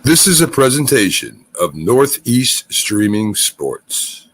This is a presentation of Northeast Streaming Sports.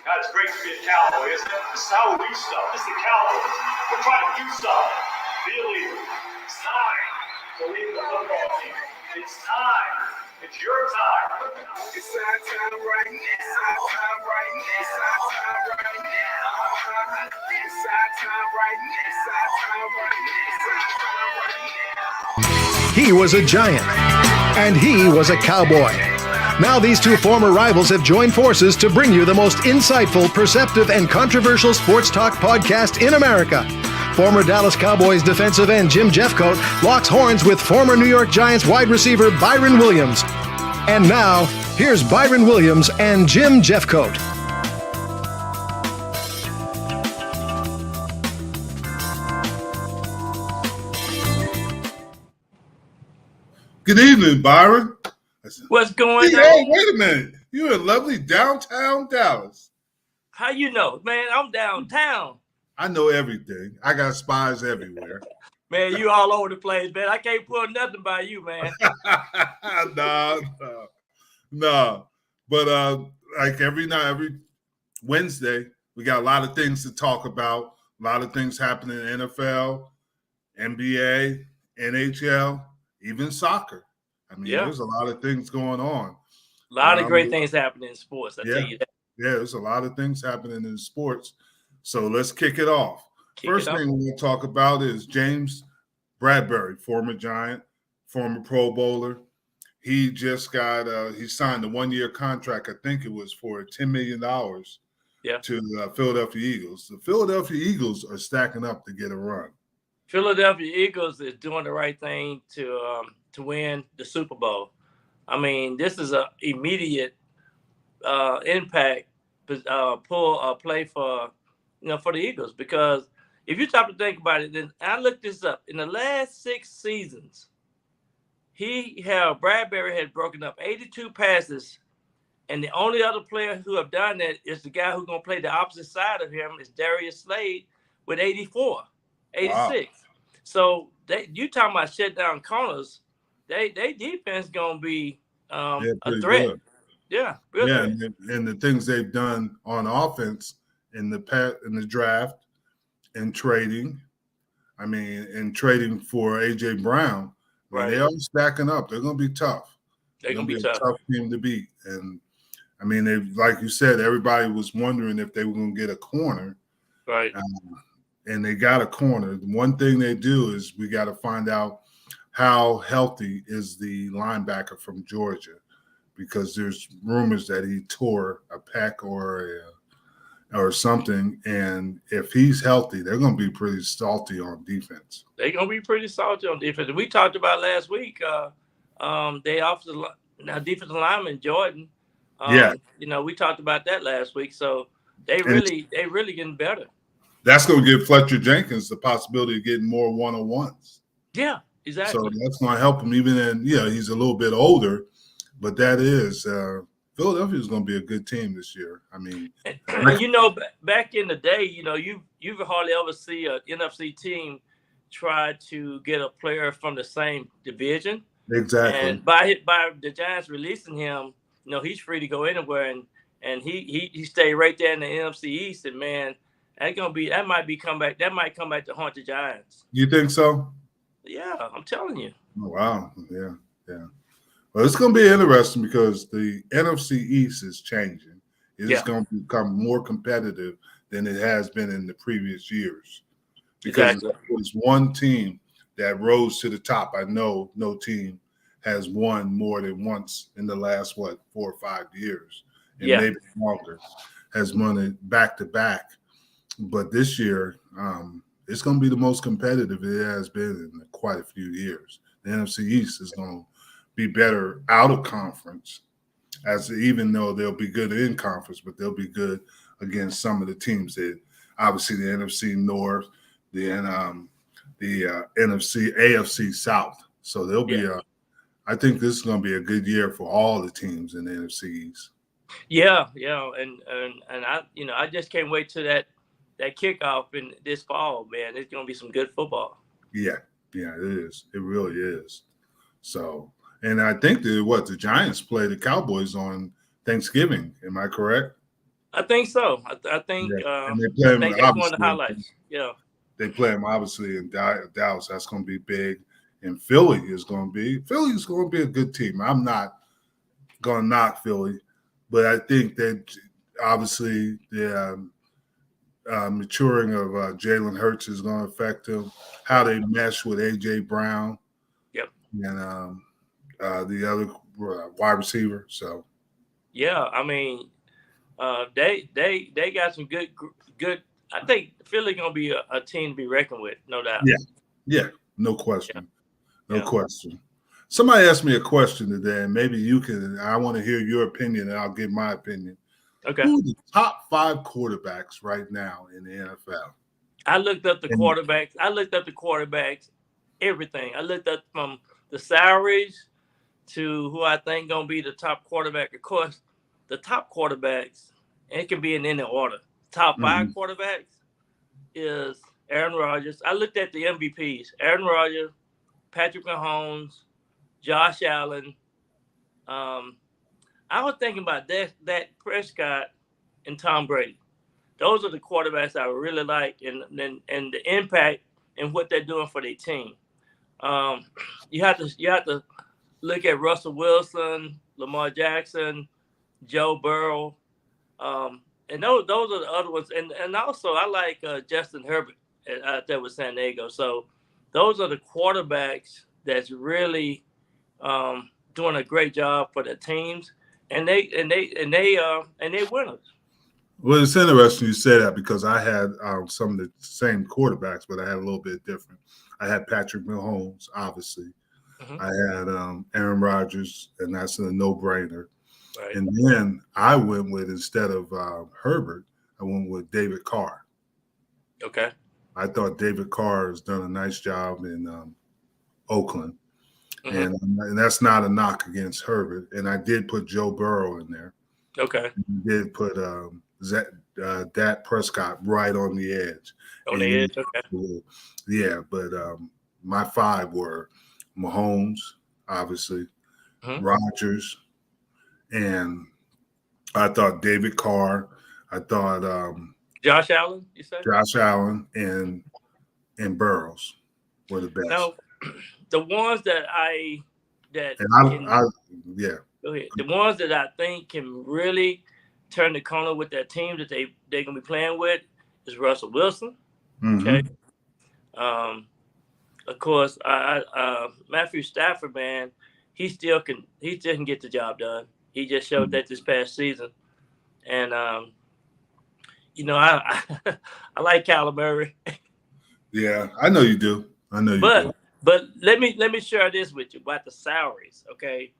God, it's great to be a Cowboy, isn't it? This is how we do stuff. This is the Cowboys. We're trying to do stuff. Be a leader. It's time to lead the football team. It's time. It's your time. It's our time right now. It's our time right now. It's our time right now. It's our time right now. It's our time right now. It's our time right now. He was a giant, and he was a cowboy. Now these two former rivals have joined forces to bring you the most insightful, perceptive, and controversial sports talk podcast in America. Former Dallas Cowboys defensive end Jim Jeffcoat locks horns with former New York Giants wide receiver Byron Williams. And now, here's Byron Williams and Jim Jeffcoat. Good evening, Byron. What's going Hey, on? wait a minute. You're in lovely downtown Dallas. How you know? Man, I'm downtown. I know everything. I got spies everywhere. Man, you all over the place, man. I can't pull nothing by you, man. No. But like every night, every Wednesday, we got a lot of things to talk about. A lot of things happening in NFL, NBA, NHL, even soccer. I mean, there's a lot of things going on. A lot of great things happening in sports, I tell you that. Yeah, there's a lot of things happening in sports. So let's kick it off. First thing we're going to talk about is James Bradbury, former Giant, former Pro Bowler. He just got he signed a 1-year contract. I think it was for $10 million to the Philadelphia Eagles. The Philadelphia Eagles are stacking up to get a run. Philadelphia Eagles is doing the right thing to win the Super Bowl. I mean, this is an immediate impact play for the Eagles, because if you stop to think about it, then I looked this up. In the last 6 seasons, Bradbury had broken up 82 passes, and the only other player who have done that is the guy who's going to play the opposite side of him is Darius Slade with 84, 86. Wow. So you talking about shut down corners, they defense going to be a threat. Good. Yeah, really. Yeah, and the things they've done on offense in the draft and trading. I mean, and trading for A.J. Brown. Right. They are stacking up. They're going to be tough. They're going to be a tough team to beat. And, I mean, they, like you said, everybody was wondering if they were going to get a corner. Right. And they got a corner. One thing they do is we got to find out how healthy is the linebacker from Georgia, because there's rumors that he tore a pec or something. And if he's healthy, they're going to be pretty salty on defense. They're going to be pretty salty on defense. We talked about last week. They offered now defensive lineman Jordan. We talked about that last week. So they really getting better. That's going to give Fletcher Jenkins the possibility of getting more one-on-ones. Yeah, exactly. So that's going to help him, even in, he's a little bit older, but that is Philadelphia is going to be a good team this year. I mean, back in the day, you hardly ever see an NFC team try to get a player from the same division. Exactly. And by the Giants releasing him, he's free to go anywhere, and he stayed right there in the NFC East, and man, that might come back to haunt the Giants. You think so? Yeah, I'm telling you. Oh, wow. Yeah. Well, it's going to be interesting because the NFC East is changing. It's going to become more competitive than it has been in the previous years. Because there's one team that rose to the top. I know no team has won more than once in the last, 4 or 5 years. And maybe longer, has won it back to back. But this year, it's going to be the most competitive it has been in quite a few years. The NFC East is going to be better out of conference. even though they'll be good in conference, but they'll be good against some of the teams that obviously the NFC North, the NFC, AFC South. So they'll be I think this is going to be a good year for all the teams in the NFC East. Yeah, and I just can't wait till that kickoff in this fall, man. It's gonna be some good football. Yeah, it is. It really is. So, and I think the Giants play the Cowboys on Thanksgiving. Am I correct? I think so. I think and they play them, that's one of the highlights. Yeah, they play them obviously in Dallas. That's going to be big. And Philly's going to be a good team. I'm not going to knock Philly, but I think that obviously the maturing of Jalen Hurts is going to affect them. How they mesh with AJ Brown, and the other wide receiver. So, yeah, I mean, they got some good. I think Philly going to be a team to be reckoned with, no doubt. Yeah, no question. No question. Somebody asked me a question today, and maybe you can. I want to hear your opinion, and I'll give my opinion. Okay. Who are the top 5 quarterbacks right now in the NFL? I looked up the quarterbacks. Everything. I looked up from the salaries to who I think going to be the top quarterback. Of course, the top quarterbacks, and it can be in any order. Top 5 quarterbacks is Aaron Rodgers. I looked at the MVPs. Aaron Rodgers, Patrick Mahomes, Josh Allen. I was thinking about that Prescott and Tom Brady. Those are the quarterbacks I really like, and the impact and what they're doing for their team. You have to look at Russell Wilson, Lamar Jackson, Joe Burrow, and those are the other ones. And also I like Justin Herbert out there with San Diego. So those are the quarterbacks that's really doing a great job for the teams, and they winners. Well, it's interesting you say that because I had some of the same quarterbacks, but I had a little bit different. I had Patrick Mahomes, obviously. I had Aaron Rodgers, and that's a no-brainer. Right. And then I went with, instead of Herbert, I went with David Carr. Okay. I thought David Carr has done a nice job in Oakland. And that's not a knock against Herbert. And I did put Joe Burrow in there. Okay. I did put Dak Prescott right on the edge. Okay. Yeah, but my 5 were Mahomes, obviously, Rodgers, and I thought David Carr. I thought Josh Allen, you said? Josh Allen and Burrows were the best. No, the ones that go ahead. The ones that I think can really turn the corner with that team that they're gonna be playing with is Russell Wilson. Okay. Of course, Matthew Stafford, man, he still can get the job done. He just showed that this past season, and I like Kyler Murray. Yeah, I know you do. But let me share this with you about the salaries. Okay,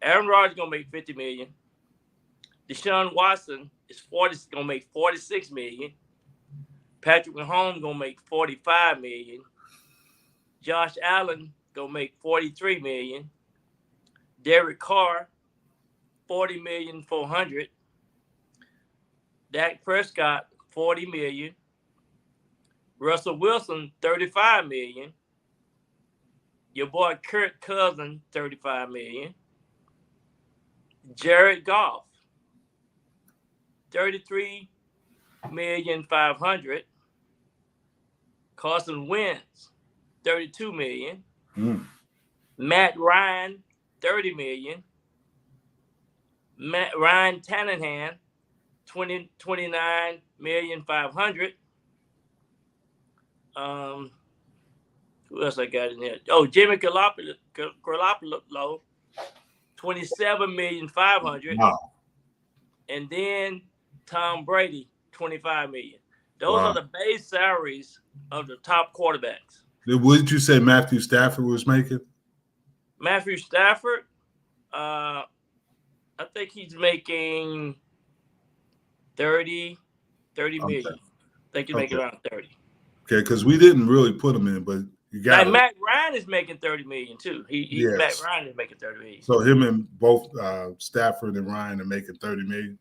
Aaron Rodgers gonna make $50 million. Deshaun Watson is gonna make $46 million. Patrick Mahomes gonna make $45 million. Josh Allen gonna make $43 million. Derek Carr, $40,400,000. Dak Prescott, $40 million. Russell Wilson, $35 million. Your boy Kirk Cousins, $35 million. Jared Goff, $33,500,000. Carson Wentz, $32 million. Matt Ryan, $30 million. Ryan Tannehill, $29,500,000. Who else I got in there? Oh, Jimmy Garoppolo, $27,500,000. Wow. And then Tom Brady, $25 million. Those are the base salaries of the top quarterbacks. What did you say Matthew Stafford was making? Matthew Stafford, I think he's making 30 million. Okay. I think he's making around 30. Okay, because we didn't really put him in, but you got Now, Matt Ryan is making 30 million too. Yes. Matt Ryan is making 30 million. So him and both Stafford and Ryan are making 30 million.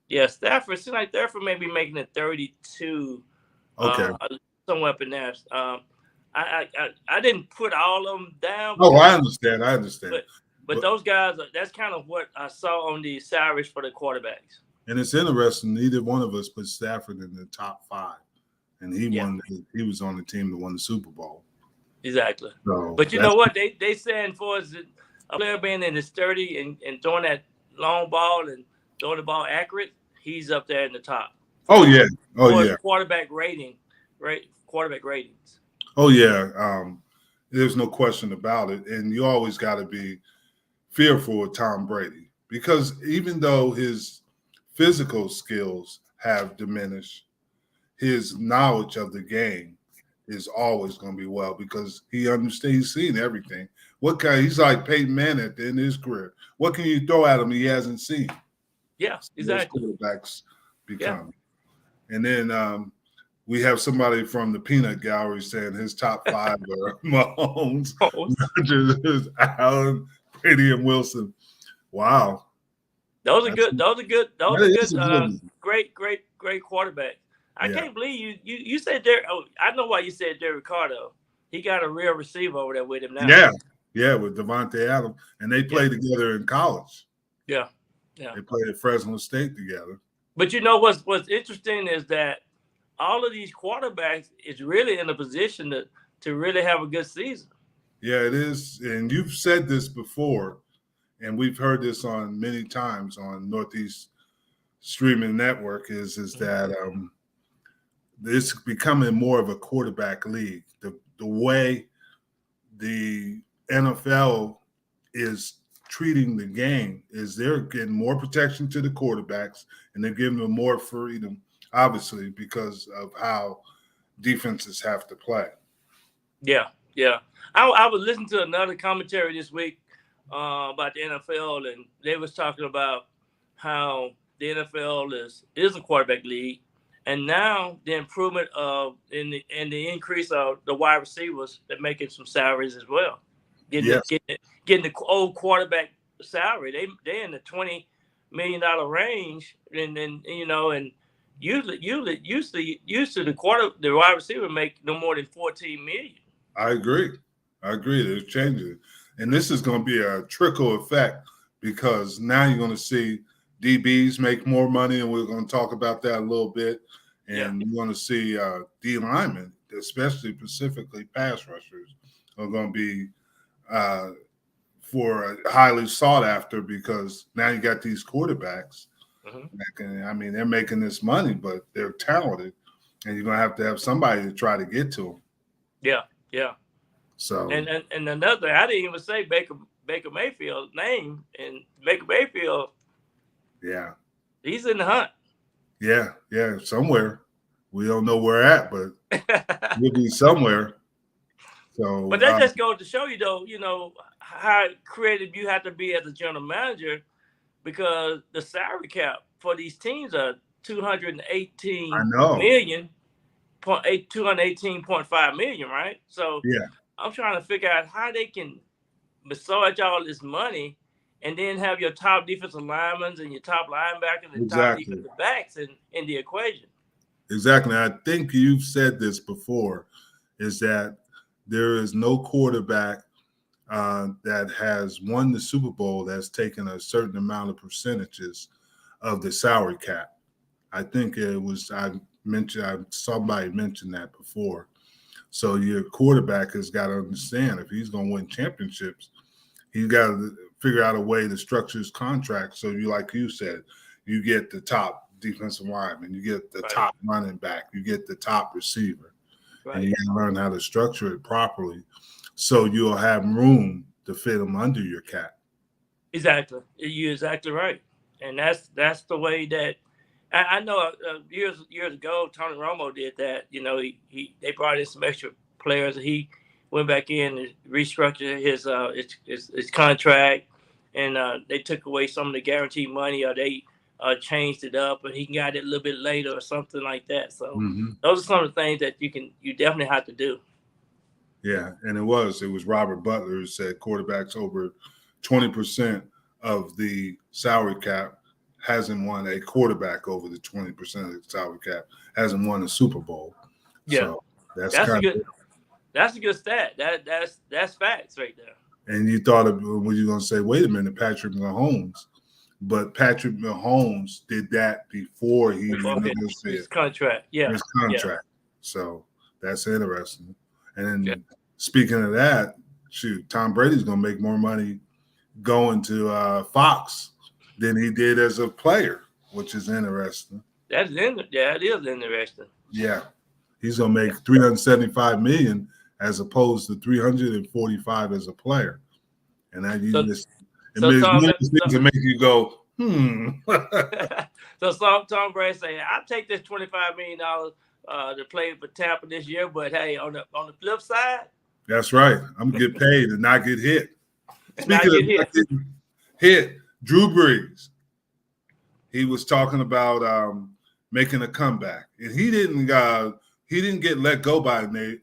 Yeah, Stafford seems like Stafford may be making it 32. Okay. Somewhere up in there. I didn't put all of them down. Oh, I understand. But those guys, that's kind of what I saw on the salaries for the quarterbacks. And it's interesting. Neither one of us put Stafford in the top 5, and he won. He was on the team that won the Super Bowl. Exactly. So, but you know what? They saying for us a player being in his 30 and throwing that long ball and throwing the ball accurate, he's up there in the top. Oh yeah. Oh yeah. Quarterback rating, right? Quarterback ratings. Oh yeah. There's no question about it. And you always got to be fearful of Tom Brady, because even though his physical skills have diminished, his knowledge of the game is always going to be well, because he understands, he's seen everything. He's like Peyton Manning at the end of his career. What can you throw at him he hasn't seen? Yeah, exactly. Those quarterbacks become. Yeah. And then we have somebody from the peanut gallery saying his top 5 are Mahomes, Rodgers, Allen, Brady, and Wilson. Wow. Those are good. Great quarterbacks. I can't believe you said Derek. Oh, I know why you said Derek Carr, though. He got a real receiver over there with him now. Yeah, with Devontae Adams. And they played together in college. Yeah. They played at Fresno State together. But you know what's interesting is that all of these quarterbacks is really in a position to really have a good season. Yeah, it is. And you've said this before, and we've heard this on many times on Northeast Streaming Network, is that it's becoming more of a quarterback league. The way the NFL is treating the game is they're getting more protection to the quarterbacks, and they're giving them more freedom, obviously, because of how defenses have to play. Yeah. I was listening to another commentary this week about the NFL, and they was talking about how the NFL is a quarterback league, and now the improvement of and the increase of the wide receivers, they're making some salaries as well. Getting the old quarterback salary, they in the $20 million range, and then and usually the wide receiver make no more than $14 million. I agree. They're changing, and this is going to be a trickle effect, because now you're going to see DBs make more money, and we're going to talk about that a little bit. And you're going to see D linemen, specifically pass rushers, are going to be for highly sought after, because now you got these quarterbacks. Mm-hmm. They're making this money, but they're talented, and you're going to have somebody to try to get to them. Yeah. So and another, I didn't even say Baker Mayfield's name, and Baker Mayfield. Yeah. He's in the hunt. Yeah, somewhere. We don't know where at, but we'll be somewhere. So, but that just goes to show you, though, how creative you have to be as a general manager, because the salary cap for these teams are $218.5 million, right? So I'm trying to figure out how they can massage all this money and then have your top defensive linemen and your top linebackers and top defensive backs in the equation. Exactly. I think you've said this before, is that there is no quarterback that has won the Super Bowl that's taken a certain amount of percentages of the salary cap. I think it was somebody mentioned that before. So your quarterback has got to understand, if he's going to win championships, he's got to figure out a way to structure his contract. So like you said, you get the top defensive lineman, you get the top running back, you get the top receiver, and you got to learn how to structure it properly, so you'll have room to fit them under your cap. Exactly, you're exactly right, and that's the way that I know. Years ago, Tony Romo did that. They brought in some extra players, and he went back in and restructured his contract, and they took away some of the guaranteed money, or they changed it up, and he got it a little bit later or something like that. So those are some of the things that you definitely have to do. Yeah, and it was Robert Butler who said quarterbacks over 20% of the salary cap hasn't won a quarterback over the 20% of the salary cap hasn't won a Super Bowl. Yeah, so that's a good stat. That's facts right there. And you thought of when you're going to say, wait a minute, Patrick Mahomes, but Patrick Mahomes did that before he renegotiated his contract. Yeah, his contract. Yeah. So that's interesting. And then speaking of that, shoot, Tom Brady's going to make more money going to Fox than he did as a player, which is interesting. It is interesting. Yeah, he's going to make $375 million as opposed to $345 as a player, and that make you go, So Tom Brady say, "I'll take this $25 million to play for Tampa this year, but hey, on the flip side, that's right. I'm gonna get paid and not get hit." Speaking of hit, Drew Brees, he was talking about making a comeback, and he didn't get let go by the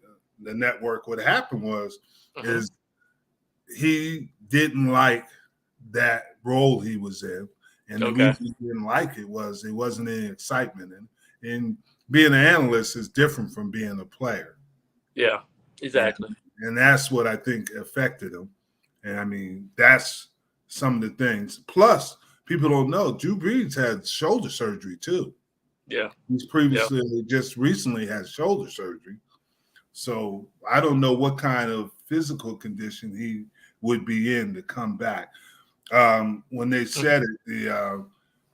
network. What happened was is he didn't like that role he was in, and the reason he didn't like it was it wasn't any excitement, and being an analyst is different from being a player. Yeah, exactly. And that's what I think affected him. And I mean, that's some of the things. Plus, people don't know Drew Brees had shoulder surgery too. Yeah, he's previously just recently had shoulder surgery. So I don't know what kind of physical condition he would be in to come back. When they said it, the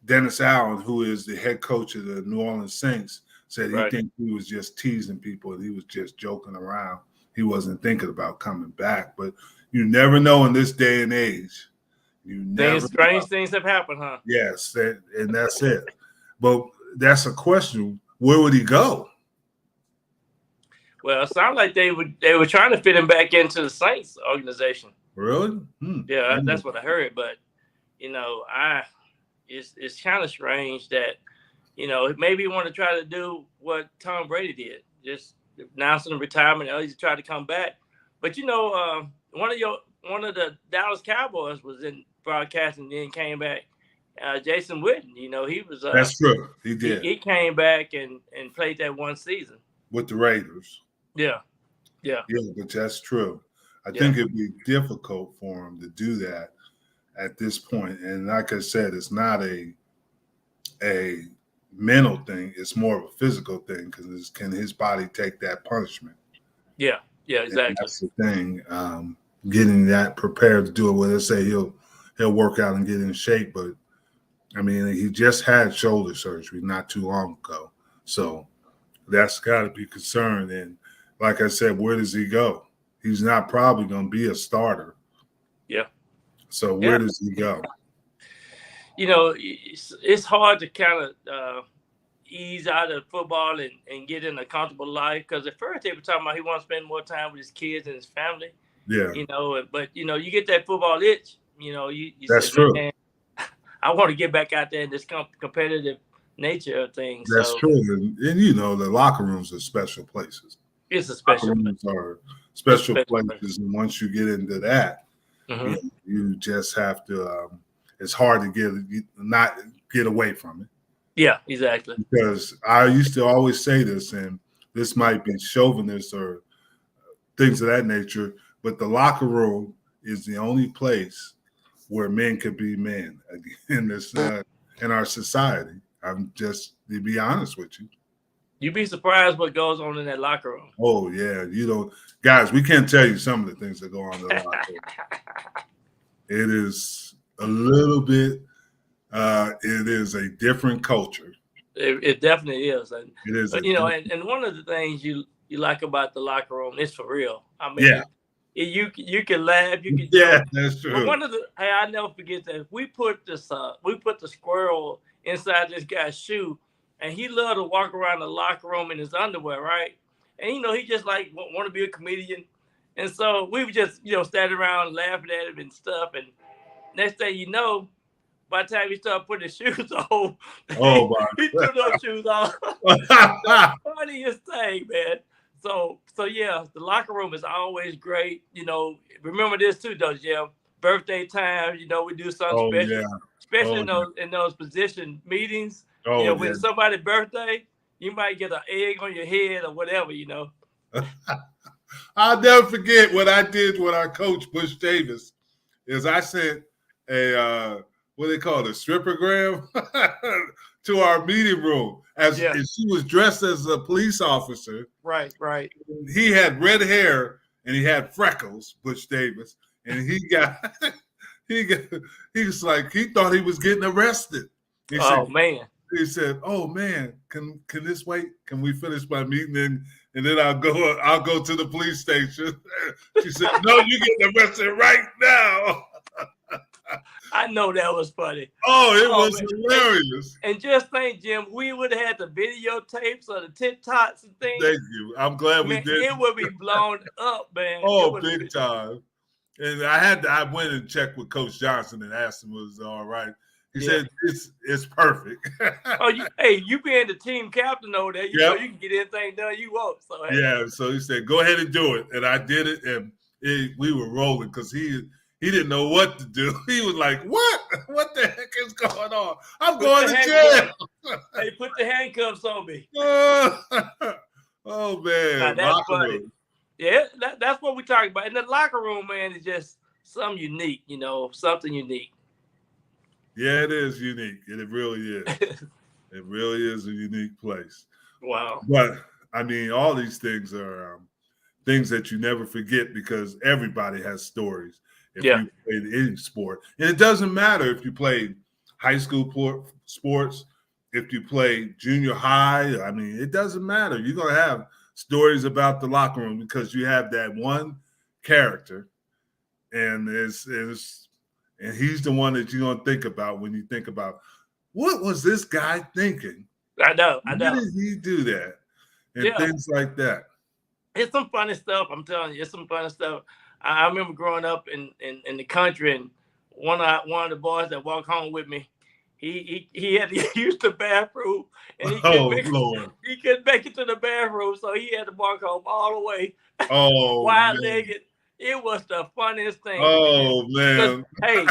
Dennis Allen, who is the head coach of the New Orleans Saints, said he think he was just teasing people and he was just joking around. He wasn't thinking about coming back. But you never know in this day and age. Strange things have happened, huh? Yes, and that's it. But that's a question. Where would he go? Well, it sounded like they were trying to fit him back into the Saints organization. Really? Yeah, that's what I heard. But it's kind of strange that maybe he want to try to do what Tom Brady did, just announcing retirement, or he's try to come back. But one of the Dallas Cowboys was in broadcasting, then came back. Jason Witten, he was. That's true. He did. He came back and played that one season with the Raiders. Yeah, but that's true. I think it'd be difficult for him to do that at this point. And like I said, it's not a mental thing. It's more of a physical thing because can his body take that punishment? Yeah, exactly. And that's the thing. Getting that prepared to do it. Well, let's say he'll work out and get in shape, but I mean, he just had shoulder surgery not too long ago, so that's got to be concerned. And like I said, where does he go? He's not probably going to be a starter. Yeah. So where does he go? It's hard to kind of ease out of football and get in a comfortable life because at first they were talking about he wants to spend more time with his kids and his family. Yeah. But you get that football itch. You that's say, true. Man, I want to get back out there in this competitive nature of things. That's true. And the locker rooms are special places. It's a special place. Are special places, and once you get into that, you just have to. It's hard to not get away from it. Yeah, exactly. Because I used to always say this, and this might be chauvinist or things of that nature, but the locker room is the only place where men could be men in this in our society. I'm just to be honest with you. You'd be surprised what goes on in that locker room. Oh, yeah. Guys, we can't tell you some of the things that go on in the locker room. It is a little bit, it is a different culture. It definitely is. And, it is. But, and one of the things you like about the locker room is for real. I mean, you can laugh, you can joke. That's true. But I never forget that. We put the squirrel inside this guy's shoe. And he loved to walk around the locker room in his underwear, right? And, he just want to be a comedian. And so we were just, standing around laughing at him and stuff. And next thing you know, by the time he started putting his shoes on, Oh my! he threw those shoes off. Funniest thing, man. So yeah, the locker room is always great. You know, remember this too, though, Jim. Birthday time, you know, we do something Oh special, yeah! especially Oh, in those position meetings. You oh know, when somebody's birthday, you might get an egg on your head or whatever, you know. I'll never forget what I did with our coach Bush Davis. Is I sent a what they call it, a strippergram to our meeting room as she was dressed as a police officer. Right. He had red hair and he had freckles, Bush Davis, and he was like he thought he was getting arrested. He said, "Oh man, can this wait? Can we finish my meeting and then I'll go to the police station?" She said, "No, you're getting arrested right now." I know that was funny. Oh, it was hilarious. And just think, Jim, we would have had the videotapes or the TikToks and things. Thank you. I'm glad we did. It would be blown up, man. Oh, big time. And I went and checked with Coach Johnson and asked him was it all right. He said it's perfect. You being the team captain over there, you know you can get anything done you want. So so he said, go ahead and do it. And I did it, and we were rolling because he didn't know what to do. He was like, what? What the heck is going on? I'm going to jail. Hey, put the handcuffs on me. Oh man. Now, that's funny. Yeah, that's what we're talking about. And the locker room, man, is just something unique, you know, something unique. Yeah, it is unique. It really is. It really is a unique place. Wow. But, I mean, all these things are things that you never forget because everybody has stories if you played any sport. And it doesn't matter if you played high school sports, if you play junior high. I mean, it doesn't matter. You're going to have stories about the locker room because you have that one character, and and he's the one that you're going to think about when you think about what was this guy thinking? I know. Why did he do that? And things like that. It's some funny stuff. I'm telling you, it's some funny stuff. I remember growing up in the country, and one of the boys that walked home with me, he had to use the bathroom, and he couldn't make it to the bathroom, so he had to walk home all the way, wide-legged. It was the funniest thing. Oh man! Hey,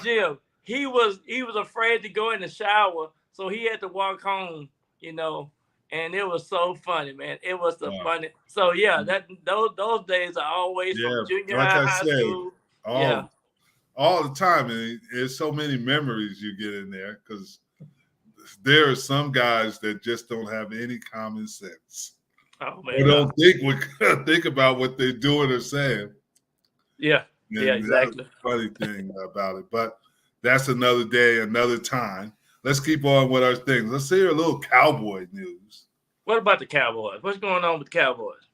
Jim, he was afraid to go in the shower, so he had to walk home. You know, and it was so funny, man. It was so funny. So yeah, those days are always from junior high school. All the time, and there's so many memories you get in there because there are some guys that just don't have any common sense. Oh man! They don't think about what they're doing or saying. Yeah, exactly. That's the funny thing about it, but that's another day, another time. Let's keep on with our things. Let's hear a little Cowboy news. What about the Cowboys? What's going on with the Cowboys?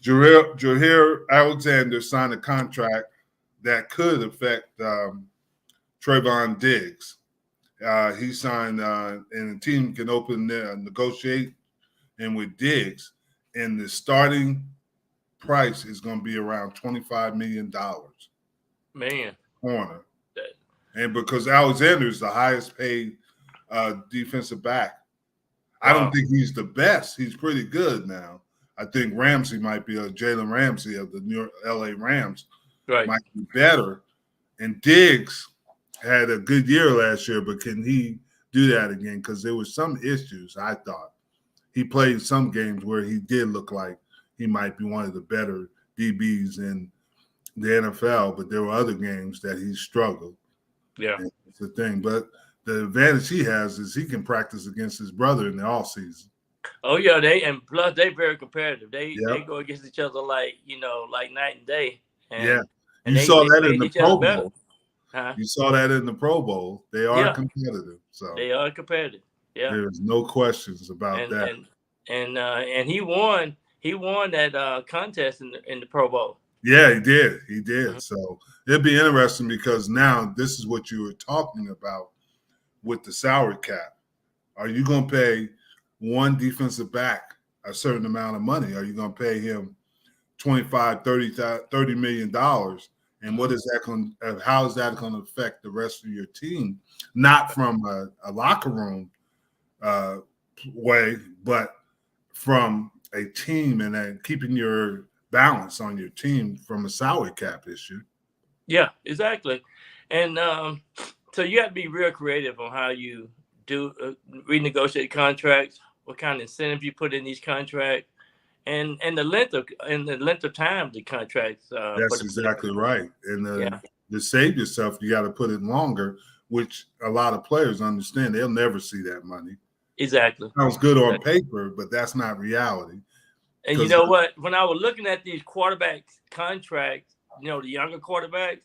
Jair Alexander signed a contract that could affect Trayvon Diggs. He signed, and the team can negotiate and with Diggs, and the starting price is going to be around $25 million. Man. Corner. And because Alexander is the highest paid defensive back. I don't think he's the best. He's pretty good now. I think Ramsey might be Jalen Ramsey of the New York, LA Rams might be better. And Diggs had a good year last year, but can he do that again? Because there was some issues, I thought. He played some games where he did look like he might be one of the better DBs in the NFL, but there were other games that he struggled. Yeah. And it's the thing. But the advantage he has is he can practice against his brother in the off season. Oh yeah, plus they very competitive. They go against each other like night and day. And, and you saw that in the Pro Bowl. Huh? You saw that in the Pro Bowl. They are competitive. So they are competitive. Yeah, there's no questions about that. And he won. He won that contest in the Pro Bowl. Yeah, he did. He did. Mm-hmm. So it'd be interesting because now this is what you were talking about with the salary cap. Are you going to pay one defensive back a certain amount of money? Are you going to pay him $25, $30 million And what is that going? How is that going to affect the rest of your team? Not from a locker room way, but from a team and then keeping your balance on your team from a salary cap issue. Yeah, exactly. And so you have to be real creative on how you do renegotiate contracts, what kind of incentive you put in these contracts, and the length of time the contracts. That's exactly right. And yeah, to save yourself, you got to put it longer, which a lot of players understand. They'll never see that money. exactly. Sounds good on paper, but that's not reality. And you know what? When I was looking at these quarterbacks contracts, the younger quarterbacks,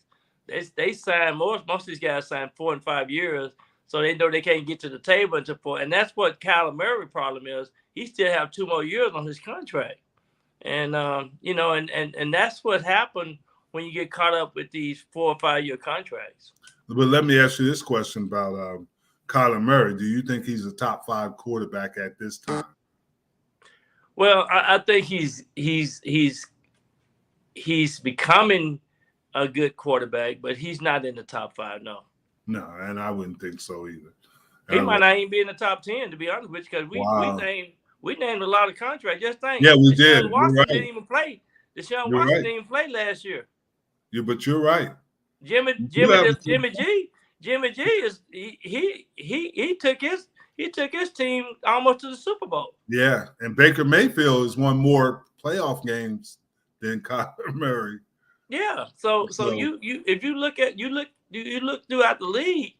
they sign most of these guys sign 4 and 5 years, so they know they can't get to the table until 4. And that's what Kyler Murray's problem is. He still have 2 more years on his contract, and and that's what happened when you get caught up with these 4 or 5 year contracts. But let me ask you this question about Kyler Murray. Do you think he's a top 5 quarterback at this time? Well, I think he's becoming a good quarterback, but he's not in the top 5. No, and I wouldn't think so either. He might not even be in the top 10, to be honest with you, because we named a lot of contracts. Just think, yeah, we Deshaun did. Watson right. didn't even play. Deshaun Watson didn't even play last year. Yeah, but you're right. Jimmy G is he took his team almost to the Super Bowl. Yeah, and Baker Mayfield has won more playoff games than Kyler Murray. Yeah, so you if you look throughout the league,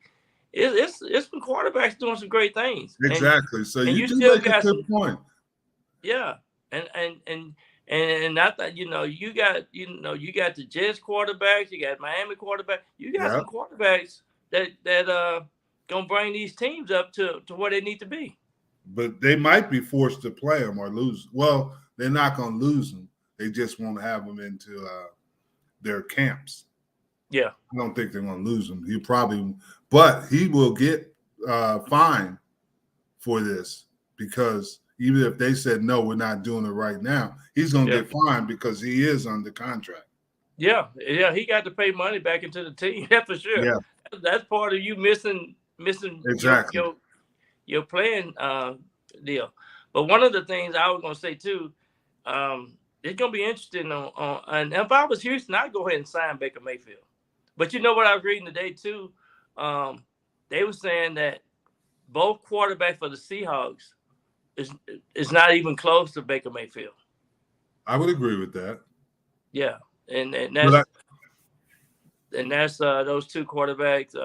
it's some quarterbacks doing some great things. Exactly. And, so and you do still make a good point. Yeah, and I thought you got the Jets quarterbacks, you got Miami quarterbacks, you got some quarterbacks that gonna bring these teams up to where they need to be. But they might be forced to play them or lose. Well, they're not gonna lose them. They just won't have them into their camps. Yeah, I don't think they're gonna lose them. But he will get fined for this because even if they said no, we're not doing it right now, he's gonna get fined because he is under contract. Yeah, he got to pay money back into the team. That's for sure. Yeah, that's part of you missing exactly your playing deal. But one of the things I was gonna say too, it's gonna be interesting on and if I was Houston, I'd go ahead and sign Baker Mayfield. But you know what I was reading today too? They were saying that both quarterbacks for the Seahawks is not even close to Baker Mayfield. I would agree with that. Yeah, and that's those 2 quarterbacks,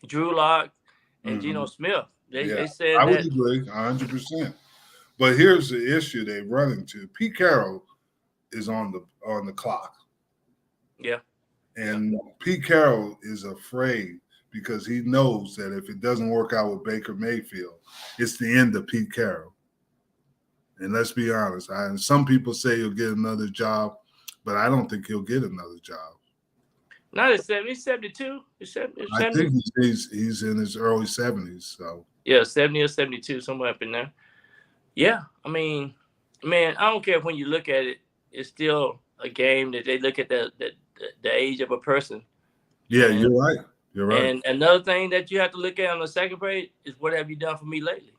Drew Lock and Geno Smith. They said I would agree 100%. But here's the issue they run into. Pete Carroll is on the clock. Yeah. And Pete Carroll is afraid because he knows that if it doesn't work out with Baker Mayfield, it's the end of Pete Carroll. And let's be honest, some people say he'll get another job, but I don't think he'll get another job. Not at 70, he's 72. I think he's in his early 70s. So yeah, 70 or 72, somewhere up in there. Yeah, I mean, man, I don't care when you look at it. It's still a game that they look at the age of a person. Yeah, you're right. You're right. And another thing that you have to look at on the second page is what have you done for me lately?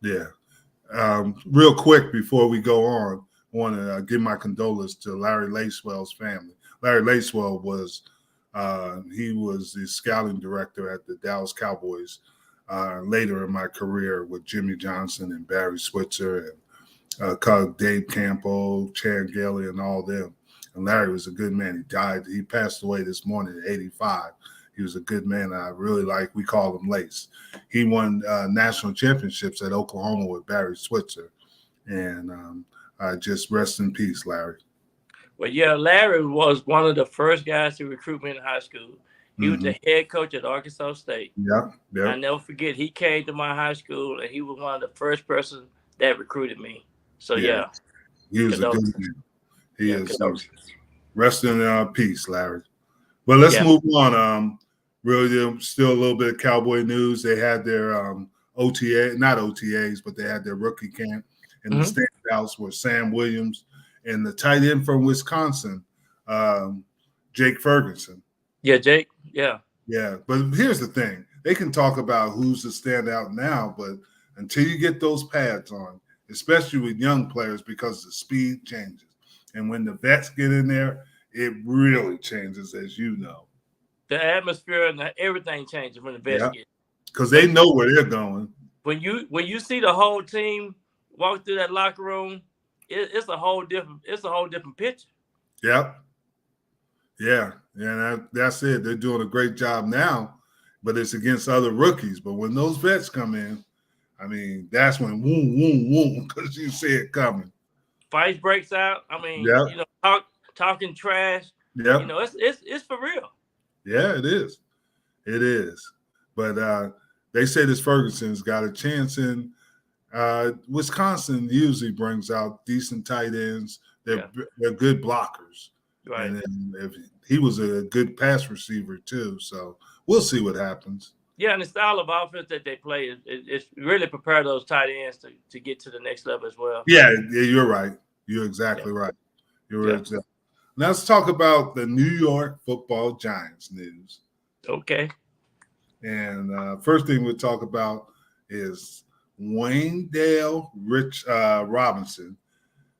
Yeah. Real quick before we go on, I want to give my condolences to Larry Lacewell's family. Larry Lacewell was the scouting director at the Dallas Cowboys later in my career with Jimmy Johnson and Barry Switzer and Dave Campo, Chan Gailey, and all them. And Larry was a good man. He passed away this morning at 85. He was a good man. I really we call him Lace. He won national championships at Oklahoma with Barry Switzer. And just rest in peace, Larry. Well, yeah, Larry was one of the first guys to recruit me in high school. He was the head coach at Arkansas State. Yeah. I never forget, he came to my high school, and he was one of the first person that recruited me. So, yeah. He was a good man. He is. Rest in peace, Larry. But let's move on. Really, still a little bit of Cowboy news. They had their not OTAs, but they had their rookie camp. And the standouts were Sam Williams and the tight end from Wisconsin, Jake Ferguson. Yeah, Jake. Yeah. Yeah, but here's the thing. They can talk about who's the standout now, but until you get those pads on, especially with young players, because the speed changes. And when the vets get in there, it really changes, as you know. The atmosphere and everything changes when the vets get. Because they know where they're going. When you see the whole team walk through that locker room, it's a whole different picture. Yep. Yeah, that's it. They're doing a great job now, but it's against other rookies. But when those vets come in, I mean, that's when woom, because you see it coming. Fight breaks out. I mean, talking trash. Yeah, it's for real. Yeah, it is. It is. But they say this Ferguson's got a chance in. Wisconsin usually brings out decent tight ends. They're good blockers. Right. And if he was a good pass receiver too, so we'll see what happens. Yeah, and the style of offense that they play is really prepare those tight ends to get to the next level as well. Yeah, you're right. You're exactly right. You're right. Exactly. Now let's talk about the New York Football Giants news. Okay. And first thing we'll talk about is Wayndale Robinson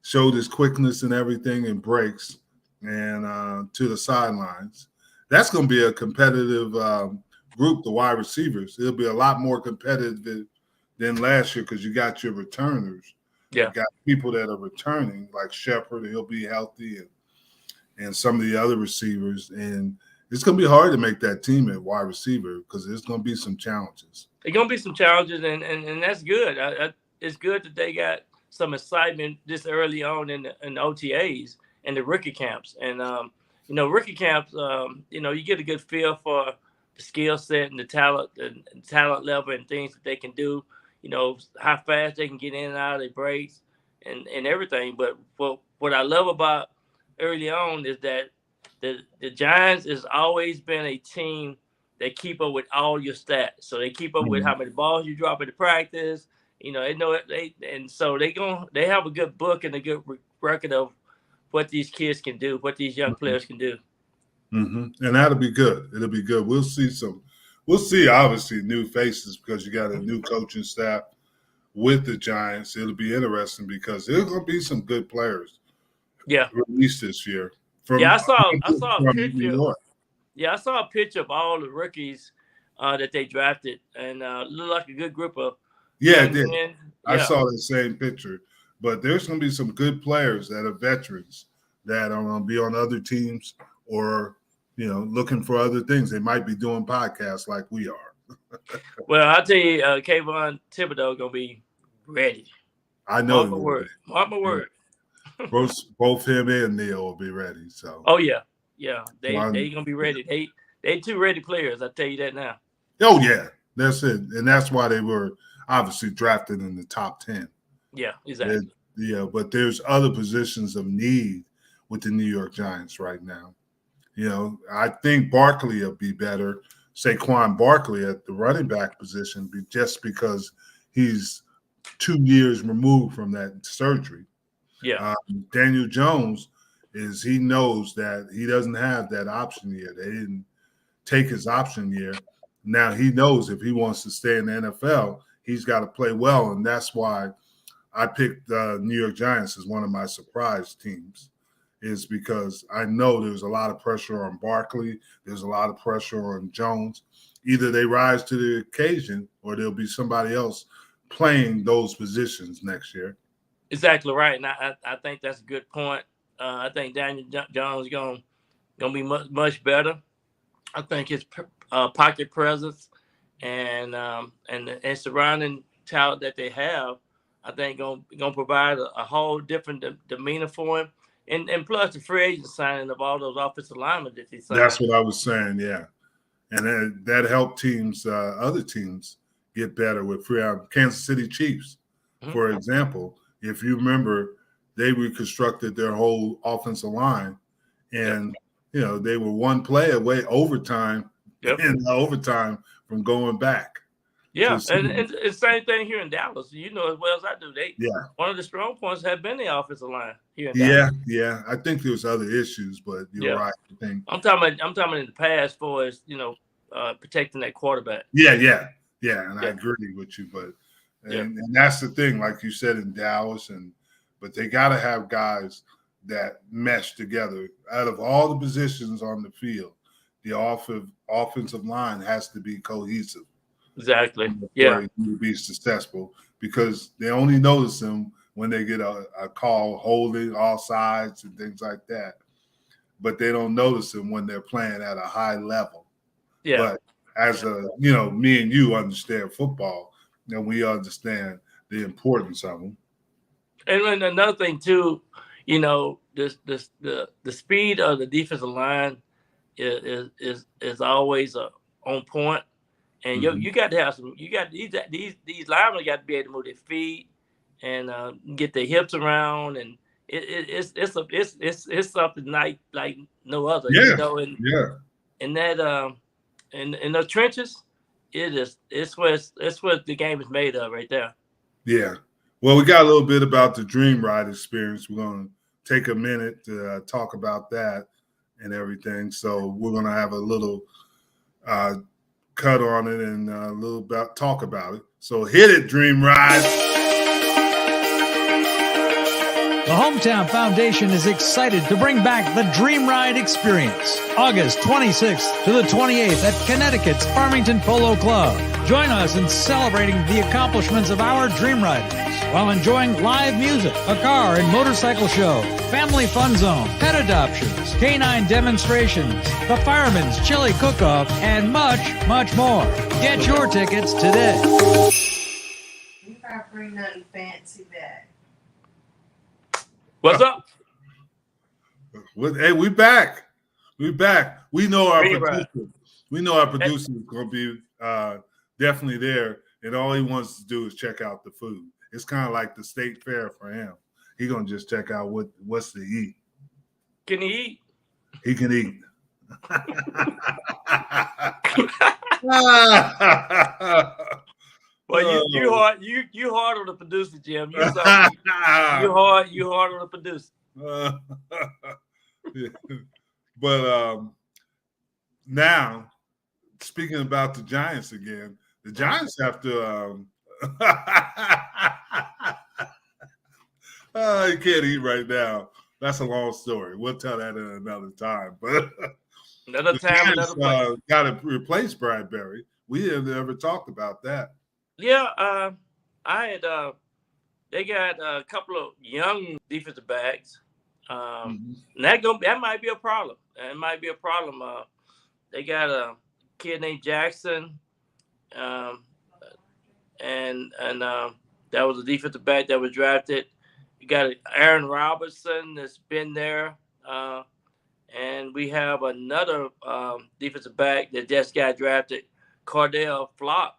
showed his quickness and everything and breaks and to the sidelines. That's going to be a competitive group, the wide receivers. It'll be a lot more competitive than last year because you got your returners. Yeah. You got people that are returning, like Shepard, he'll be healthy, and some of the other receivers. And it's going to be hard to make that team at wide receiver because there's going to be some challenges. There's going to be some challenges, and that's good. It's good that they got some excitement this early on in the OTAs and the rookie camps. And, rookie camps, you get a good feel for the skill set and the talent level and things that they can do, how fast they can get in and out of their breaks and everything. But what I love about early on is that the Giants has always been a team that keep up with all your stats. So they keep up with how many balls you drop in the practice. They know it. And so they have a good book and a good record of what these kids can do, what these young players can do. Mm-hmm. And that'll be good. It'll be good. We'll see obviously new faces because you got a new coaching staff with the Giants. It'll be interesting because there's going to be some good players. Yeah. Released this year. I saw a picture. Yeah, I saw a picture of all the rookies that they drafted, and looked like a good group of. Yeah, it did. Men. I saw the same picture, but there's going to be some good players that are veterans that are going to be on other teams or looking for other things. They might be doing podcasts like we are. Well, I'll tell you, Kayvon Thibodeau going to be ready. I know. Mark my word. Both him and Neil will be ready. So. Oh yeah. They gonna be ready. They two ready players. I tell you that now. Oh yeah, that's it, and that's why they were obviously drafted in the top 10. Yeah, exactly. But there's other positions of need with the New York Giants right now. I think Barkley will be better. Saquon Barkley at the running back position, just because he's 2 years removed from that surgery. Yeah. Daniel Jones he knows that he doesn't have that option year. They didn't take his option year. Now he knows if he wants to stay in the NFL, he's got to play well, and that's why I picked the New York Giants as one of my surprise teams, is because I know there's a lot of pressure on Barkley. There's a lot of pressure on Jones. Either they rise to the occasion or there'll be somebody else playing those positions next year. Exactly right, and I think that's a good point. I think Daniel Jones gonna be much better. I think his pocket presence and surrounding talent that they have, I think gonna provide a whole different demeanor for him. And plus the free agent signing of all those offensive linemen that they signed. That's what I was saying, yeah. And that helped other teams get better with Kansas City Chiefs, for example. If you remember, they reconstructed their whole offensive line, and they were one play away overtime from going back. Yeah, and the same thing here in Dallas. You know as well as I do. One of the strong points have been the offensive line here in Dallas. Yeah. I think there's other issues, but you're right. I think I'm talking in the past for as protecting that quarterback. Yeah, and I agree with you, but and that's the thing, like you said in Dallas, but they got to have guys that mesh together. Out of all the positions on the field, the offensive line has to be cohesive. Exactly. For you to be successful, because they only notice them when they get a call holding all sides and things like that, but they don't notice them when they're playing at a high level. Yeah. But as me and you understand football, and we understand the importance of them. And another thing too, the speed of the defensive line is always on point, and you got to have some. You got these linemen got to be able to move their feet and get their hips around, and it's something like no other. And that in the trenches, it's what the game is made of right there. Yeah. Well, we got a little bit about the Dream Ride experience. We're going to take a minute to talk about that and everything. So we're going to have a little cut on it and a little talk about it. So hit it, Dream Ride. The Hometown Foundation is excited to bring back the Dream Ride experience, August 26th to the 28th at Connecticut's Farmington Polo Club. Join us in celebrating the accomplishments of our Dream Riders while enjoying live music, a car and motorcycle show, family fun zone, pet adoptions, canine demonstrations, the Fireman's Chili Cook-Off, and much, much more. Get your tickets today. You gotta bring nothing fancy back. What's up? Hey, we back. We back. We know our producer. We know our producer is going to be definitely there, and all he wants to do is check out the food. It's kind of like the state fair for him. He's going to just check out what's to eat. Can he eat? He can eat. Well, you hard on the producer, Jim. You hard on the producer. But now, speaking about the Giants again, the Giants have to. You can't eat right now. That's a long story. We'll tell that in another time. But another time, another place. Got to replace Bradbury. We haven't ever talked about that. Yeah, I had. They got a couple of young defensive backs. And that might be a problem. It might be a problem. They got a kid named Jackson, and that was a defensive back that was drafted. You got Aaron Robertson that's been there, and we have another defensive back that just got drafted, Cordell Flock.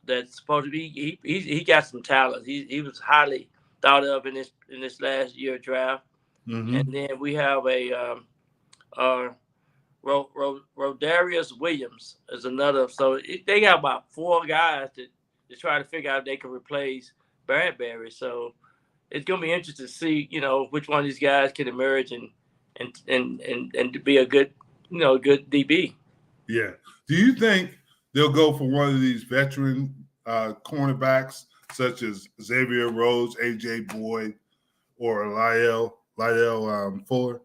That's supposed to be he got some talent. He was highly thought of in this last year draft. And then we have a Rodarius Williams is another. So they got about 4 guys to try to figure out if they can replace Bradbury. So it's gonna be interesting to see, which one of these guys can emerge and to be a good DB. Yeah. Do you think they'll go for one of these veteran cornerbacks, such as Xavier Rhodes, A.J. Boyd, or Lyle Fuller?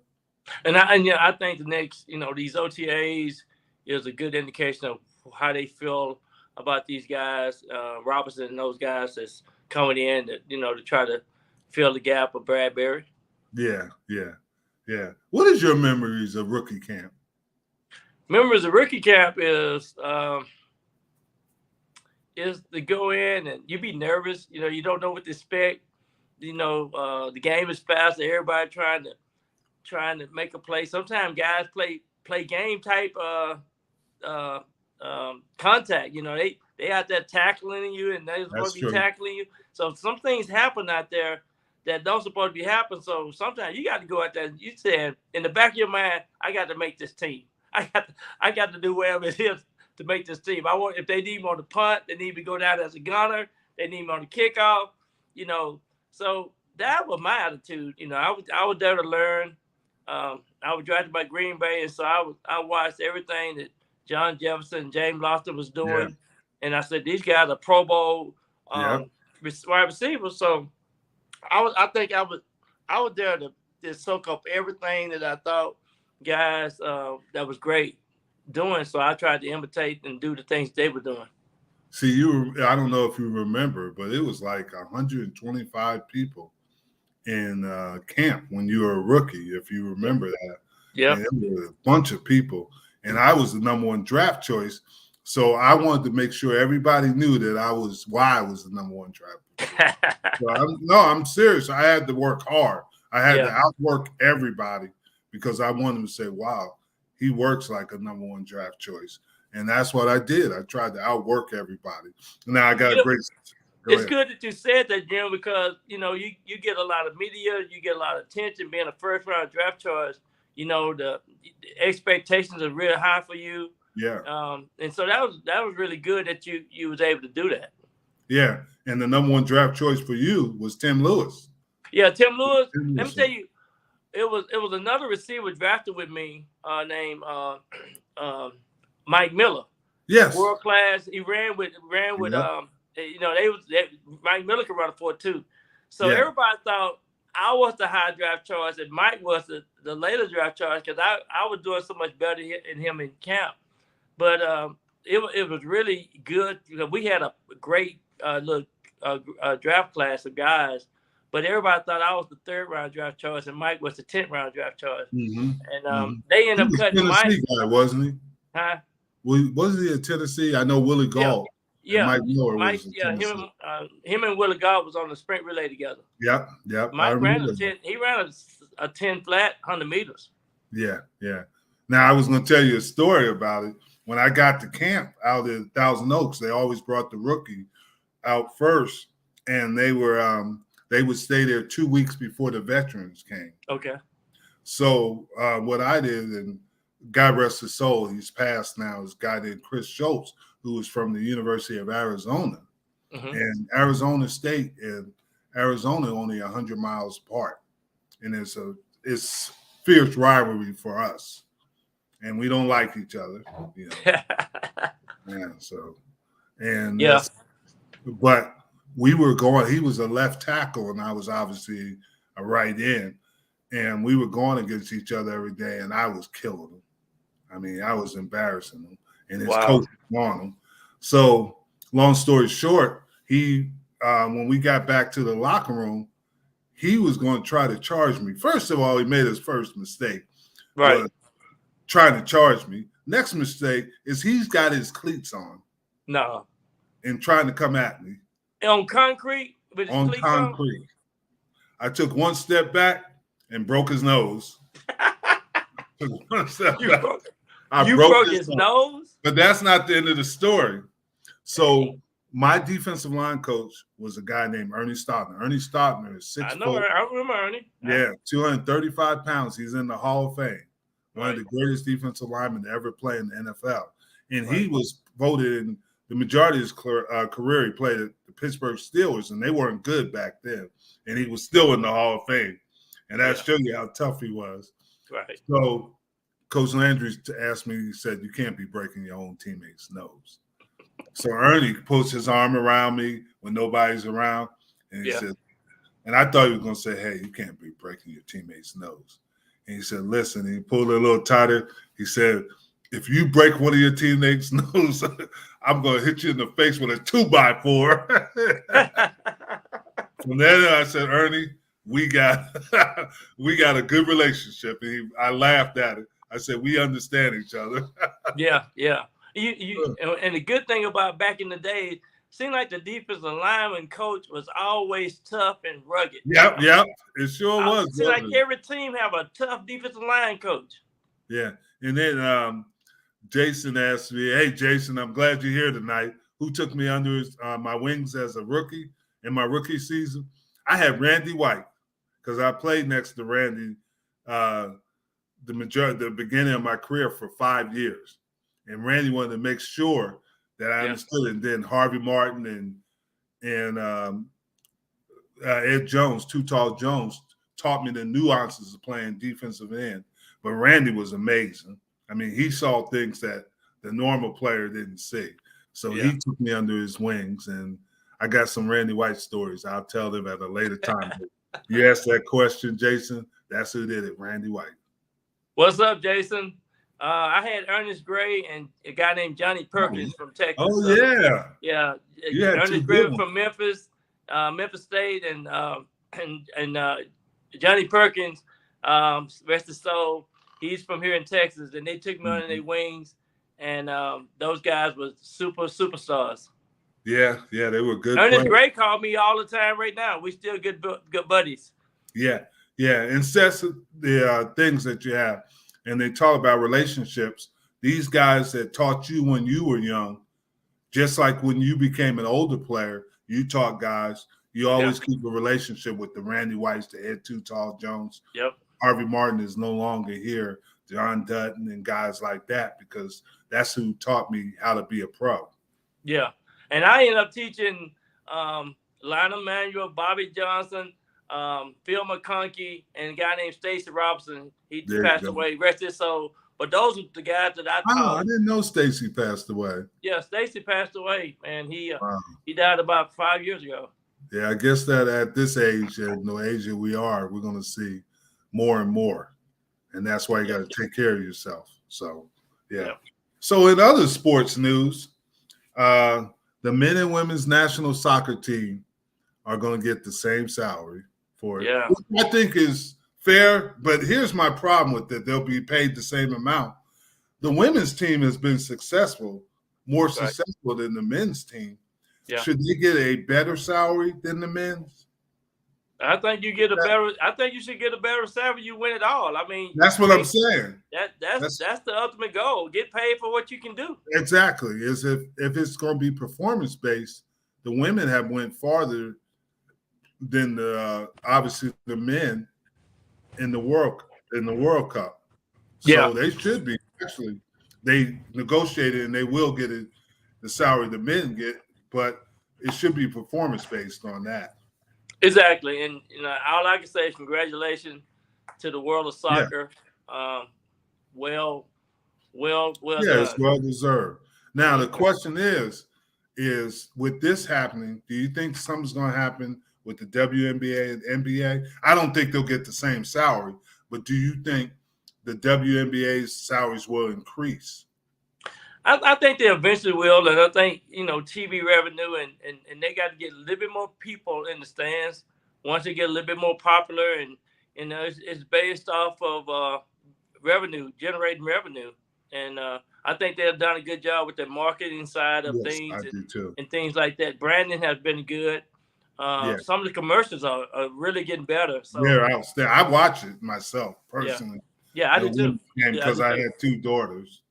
And I think the next, these OTAs is a good indication of how they feel about these guys, Robinson and those guys that's coming in, to try to fill the gap of Bradbury. Yeah. What is your memories of rookie camp? Memories of rookie camp is to go in and you be nervous. You don't know what to expect. The game is fast. Everybody trying to make a play. Sometimes guys play game type contact. They out there tackling you, and they're supposed to be tackling you. So some things happen out there that don't supposed to be happening. So sometimes you got to go out there. You said in the back of your mind, I got to make this team. I got to do whatever it is to make this team. If they need me on the punt, they need me to go down as a gunner. They need me on the kickoff. So that was my attitude. I was there to learn. I was drafted by Green Bay, and so I watched everything that John Jefferson and James Lofton was doing, and I said these guys are Pro Bowl wide receivers. So I think I was there to soak up everything that I thought guys that was great doing. So I tried to imitate and do the things they were doing. See, I don't know if you remember, but it was like 125 people in camp when you were a rookie, if you remember that. Yeah. It was a bunch of people. And I was the number one draft choice. So I wanted to make sure everybody knew that why I was the number one draft choice. I'm serious. I had to work hard. I had to outwork everybody because I wanted them to say, wow, he works like a number one draft choice. And that's what I did. I tried to outwork everybody. Now I got a great. It's good that you said that, Jim, because you get a lot of media, you get a lot of attention being a first round draft choice. The expectations are real high for you. Yeah. And so that was really good that you was able to do that. Yeah. And the number one draft choice for you was Tim Lewis. Yeah, Tim Lewis. Let me tell you, it was another receiver drafted with me named Mike Miller. Yes. World class. He ran with Mike Miller could run a 4.2. So everybody thought I was the high draft choice and Mike was the later draft choice because I was doing so much better than him in camp. But it was really good because we had a great draft class of guys. But everybody thought I was the third round draft choice and Mike was the 10th round draft choice. Mm-hmm. And they ended up cutting Mike. Guy, wasn't he? Huh? Wasn't he at Tennessee? I know Willie Gault. Yeah. Mike Miller was him and Willie Gault was on the sprint relay together. Yep. Mike ran he ran a 10 flat 100 meters. Yeah. Now I was going to tell you a story about it. When I got to camp out at Thousand Oaks, they always brought the rookie out first, and they would stay there 2 weeks before the veterans came. Okay. So what I did, and God rest his soul, he's passed now, is a guy named Chris Schultz, who was from the University of Arizona. Mm-hmm. And Arizona State and Arizona only 100 miles apart. And it's fierce rivalry for us. And we don't like each other. But we were going, he was a left tackle and I was obviously a right end. And we were going against each other every day and I was killing him. I mean, I was embarrassing him. And his coach was on him. So long story short, he when we got back to the locker room, he was going to try to charge me. First of all, he made his first mistake. Right. Trying to charge me. Next mistake is he's got his cleats on. No. And trying to come at me. On concrete? With his cleats concrete. On? I took one step back and broke his nose. You broke his nose? But that's not the end of the story. So my defensive line coach was a guy named Ernie Stotner. Ernie Stotner is 6 foot. I remember Ernie. Yeah, 235 pounds. He's in the Hall of Fame. One of the greatest defensive linemen to ever play in the NFL. And he was voted in the majority of his career. He played at the Pittsburgh Steelers, and they weren't good back then. And he was still in the Hall of Fame. And that shows you how tough he was. Right. So Coach Landry asked me, he said, you can't be breaking your own teammate's nose. So Ernie puts his arm around me when nobody's around. And he said, and I thought he was going to say, hey, you can't be breaking your teammate's nose. And he said, listen, and he pulled it a little tighter. He said, if you break one of your teammates' nose, I'm going to hit you in the face with a 2x4. From then I said, Ernie, we got a good relationship. And I laughed at it. I said, we understand each other. Yeah. And the good thing about back in the day, seemed like the defensive lineman coach was always tough and rugged. Yep. It sure was. It seemed like every team have a tough defensive line coach. Yeah. And then Jason asked me, hey, Jason, I'm glad you're here tonight. Who took me under my wings as a rookie in my rookie season? I had Randy White because I played next to Randy the beginning of my career for 5 years. and Randy wanted to make sure that I understood it. And then Harvey Martin and Ed Jones, Too Tall Jones, taught me the nuances of playing defensive end. But Randy was amazing. I mean, he saw things that the normal player didn't see. So he took me under his wings, and I got some Randy White stories. I'll tell them at a later time. You asked that question, Jason. That's who did it, Randy White. What's up, Jason? I had Ernest Gray and a guy named Johnny Perkins from Texas. Oh, yeah. Yeah. Ernest Gray from Memphis, Memphis State, and Johnny Perkins, rest his soul, he's from here in Texas, and they took me under their wings, and those guys were superstars. Yeah, they were good. Ernest Gray called me all the time right now. We still good buddies. Yeah, and sets the things that you have, and they talk about relationships. These guys that taught you when you were young, just like when you became an older player, you taught guys. You always keep a relationship with the Randy Whites, the Ed Too Tall Jones. Yep. Harvey Martin is no longer here. John Dutton and guys like that, because that's who taught me how to be a pro. Yeah. And I ended up teaching Lionel Manuel, Bobby Johnson, Phil McConkey, and a guy named Stacy Robinson. He passed away, rest his soul. But those are the guys that I taught. I didn't know Stacy passed away. Yeah, Stacy passed away, and he died about 5 years ago. Yeah, I guess that at this age, and the age that we are, we're going to see more and more. And that's why you got to take care of yourself. So, yeah. So in other sports news, the men and women's national soccer team are going to get the same salary for it. Yeah. Which I think is fair, but here's my problem with it. They'll be paid the same amount. The women's team has been successful, more successful than the men's team. Yeah. Should they get a better salary than the men's? I think you get a better. I think you should get a better salary. You win it all. I mean, that's what I'm saying. That's the ultimate goal. Get paid for what you can do. Exactly. Is if it's going to be performance based, the women have went farther than the obviously the men in the World Cup. So they should be actually. They negotiated and they will get it, the salary the men get, but it should be performance based on that. Exactly, and all I can say is congratulations to the world of soccer. Yeah. Well done. It's well deserved. Now the question is with this happening, do you think something's going to happen with the WNBA and NBA? I don't think they'll get the same salary, but do you think the WNBA's salaries will increase? I think they eventually will, and I think TV revenue and they got to get a little bit more people in the stands once they get a little bit more popular, and it's based off of generating revenue, and I think they've done a good job with the marketing side of things and things like that. Branding has been good. Some of the commercials are really getting better. So they're outstanding. I watch it myself personally. Yeah, I do too. Because I had two daughters.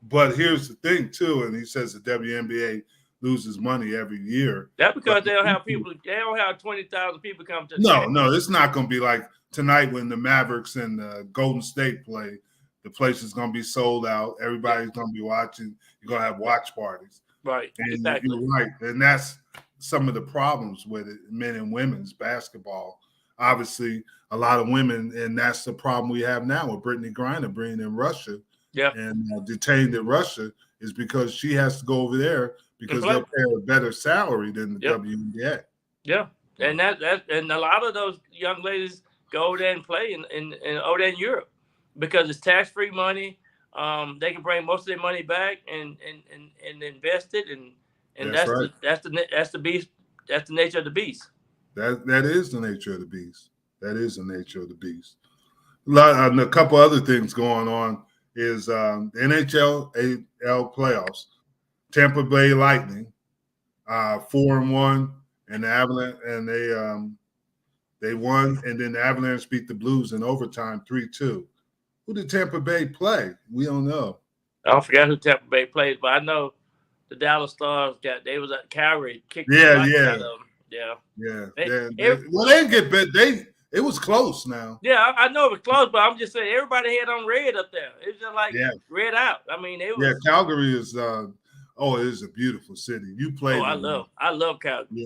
But here's the thing, too, and he says the WNBA loses money every year. That's because they don't have people. They don't have 20,000 people come to. No, it's not going to be like tonight when the Mavericks and Golden State play. The place is going to be sold out. Everybody's going to be watching. You're going to have watch parties. Right. And exactly. You're right, and that's some of the problems with it. Men and women's basketball. Obviously, a lot of women, and that's the problem we have now with Brittany Griner bringing in Russia. Yeah, and detained in Russia is because she has to go over there because they'll pay her a better salary than the WNBA. Yeah, and and a lot of those young ladies go over there and play in over there in Europe because it's tax-free money. They can bring most of their money back and invest it, and that's the beast. That's the nature of the beast. That is the nature of the beast. That is the nature of the beast. A couple other things going on. Is NHL playoffs. Tampa Bay Lightning 4-1, and the Avalanche, and they won, and then the Avalanche beat the Blues in overtime 3-2. Who did Tampa Bay play? We don't know. I forgot who Tampa Bay played, but I know the Dallas Stars they was at Calgary kicked. Yeah. Well, they get bet. It was close now. Yeah, I know it was close, but I'm just saying everybody had on red up there. It was just like Yeah. red out. I mean, it was. Yeah, Calgary is it is a beautiful city. You played I love Calgary.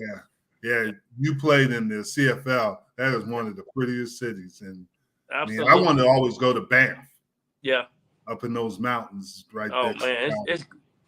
Yeah. You played in the CFL. That is one of the prettiest cities. And absolutely. I want to always go to Banff. Yeah. Up in those mountains right there. Oh man,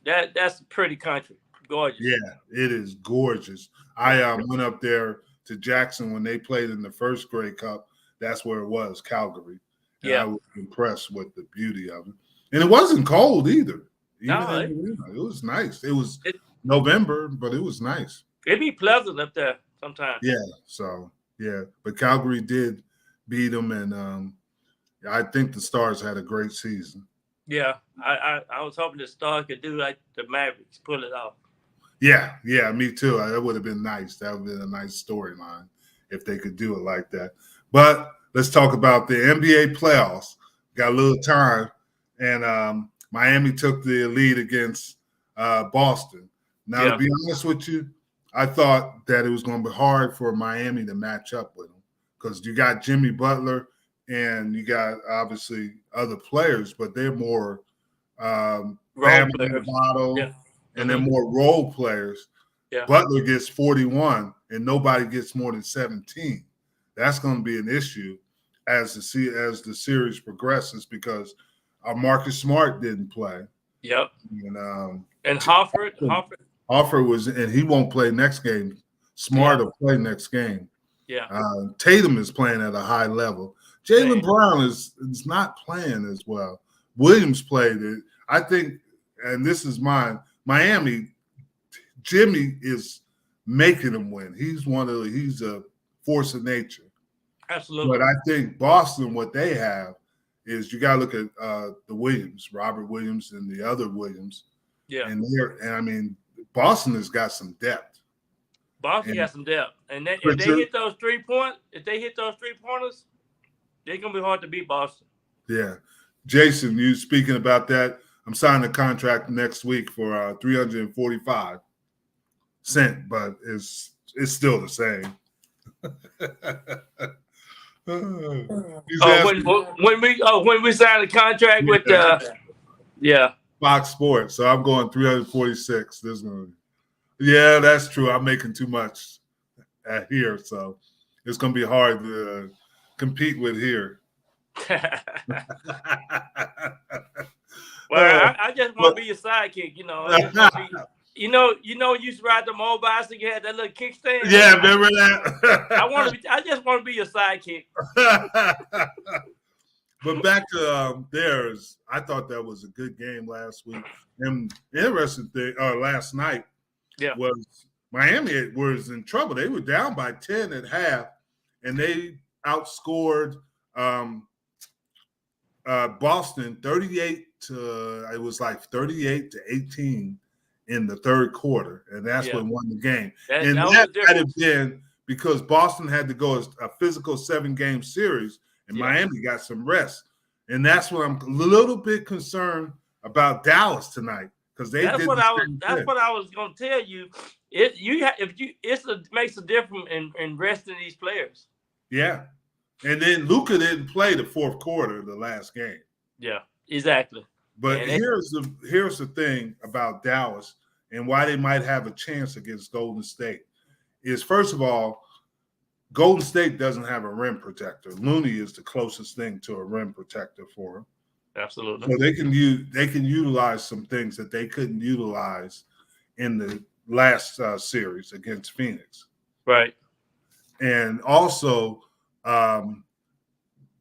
that's a pretty country. Gorgeous. Yeah, it is gorgeous. I went up there to Jackson when they played in the first Grey Cup. That's where it was, Calgary. And I was impressed with the beauty of it. And it wasn't cold either. It was nice. It was November, but it was nice. It'd be pleasant up there sometimes. Yeah, but Calgary did beat them, and I think the Stars had a great season. Yeah, I was hoping the Stars could do like the Mavericks, pull it off. Yeah, me too. That would have been nice. That would have been a nice storyline if they could do it like that. But let's talk about the NBA playoffs. Got a little time, and Miami took the lead against Boston. Now, to be honest with you, I thought that it was going to be hard for Miami to match up with them because you got Jimmy Butler and you got obviously other players, but they're more role players. And they're more role players. Yeah. Butler gets 41 and nobody gets more than 17. That's going to be an issue as the series progresses because Marcus Smart didn't play. Yep. And Hofford was, and he won't play next game. Smart will play next game. Yeah. Tatum is playing at a high level. Jaylen Brown is not playing as well. Williams played it. I think, and this is mine, Miami, Jimmy is making them win. He's a force of nature. Absolutely. But I think Boston, what they have is you got to look at the Williams, Robert Williams and the other Williams. Yeah. And I mean, Boston has got some depth. Boston got some depth. And if they hit those 3 pointers, they're going to be hard to beat Boston. Yeah. Jason, you speaking about that, I'm signing a contract next week for $345, but it's still the same. When we signed a contract with Fox Sports, so I'm going 346. That's true. I'm making too much here, so it's going to be hard to compete with here. Well, I just want to be your sidekick, you know. You used to ride the motorbikes, you had that little kickstand. Yeah, remember that? I just want to be your sidekick. But back to theirs, I thought that was a good game last week. And the interesting thing, last night, was Miami was in trouble. They were down by 10 at half, and they outscored Boston 38 to 18 in the third quarter, and that's what won the game. That had it been because Boston had to go a physical 7-game series, and Miami got some rest. And that's what I'm a little bit concerned about Dallas tonight because that's what I was going to tell you. It makes a difference in resting these players. Yeah. And then Luka didn't play the fourth quarter of the last game. Yeah, exactly. But here's the thing about Dallas and why they might have a chance against Golden State is, first of all, Golden State doesn't have a rim protector. Looney is the closest thing to a rim protector for him. Absolutely. So they can utilize some things that they couldn't utilize in the last series against Phoenix. Right. And also, the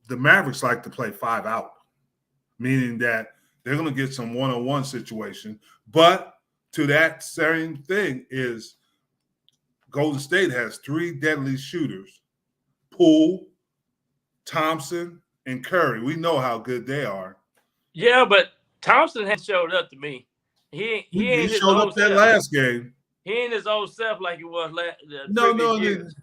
Mavericks like to play 5 out, meaning that they're going to get some one-on-one situation. But to that same thing is Golden State has 3 deadly shooters, Poole, Thompson, and Curry. We know how good they are. Yeah, but Thompson has showed up to me. He showed up that last game. He ain't his old self like he was No,